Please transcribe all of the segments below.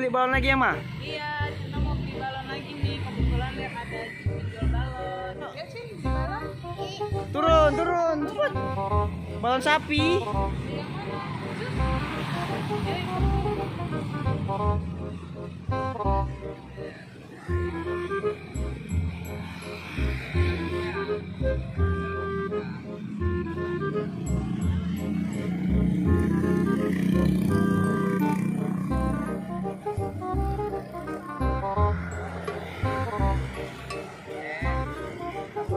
beli balon lagi ya, Ma? Iya, kita mau beli balon lagi nih. Kebetulan lihat ada jual balon. Ya sih, beli balon. Turun, turun, cepet. Balon sapi. Yang mana?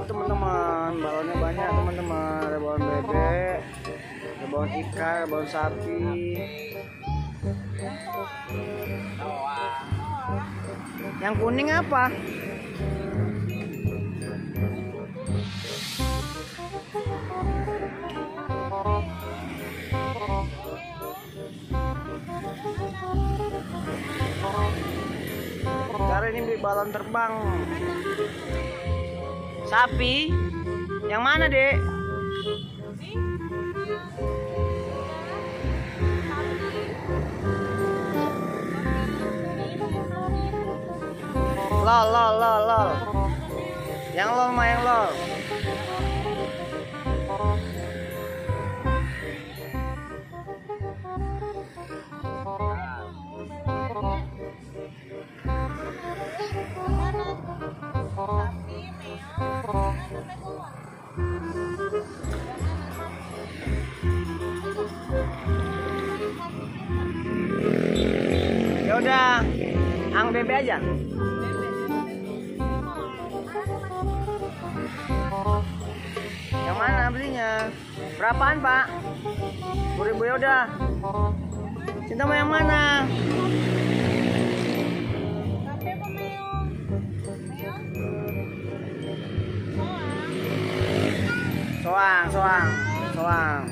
Teman-teman, balonnya banyak teman-teman. Ada balon bebek, ada balon ikan, ada balon sapi. Yang kuning apa? Cara ini beli balon terbang. Sapi? Yang mana, Dek? Lol, lol, lol, lol. Yang lol mah yang lol. Ya udah, ang bebe aja. Yang mana belinya? Berapaan, Pak? 10.000 ya udah. Cinta mau yang mana? Soang, soang, soang.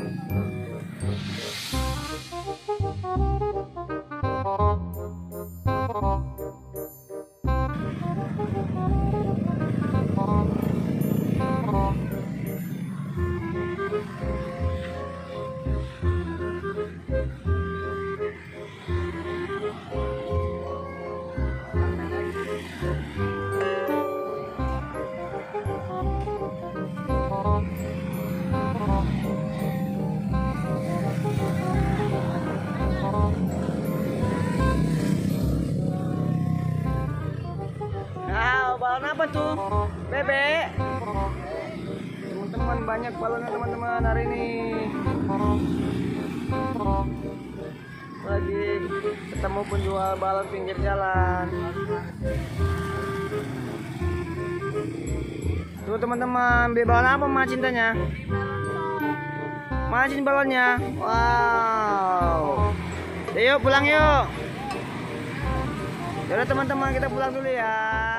Balon apa tuh? Bebek. Teman-teman, banyak balonnya teman-teman hari ini. Lagi ketemu penjual balon pinggir jalan. Tuh teman-teman, beli balon apa Ma cintanya? Mana sini balonnya? Wow. Yuk pulang yuk. Yaudah teman-teman, kita pulang dulu ya.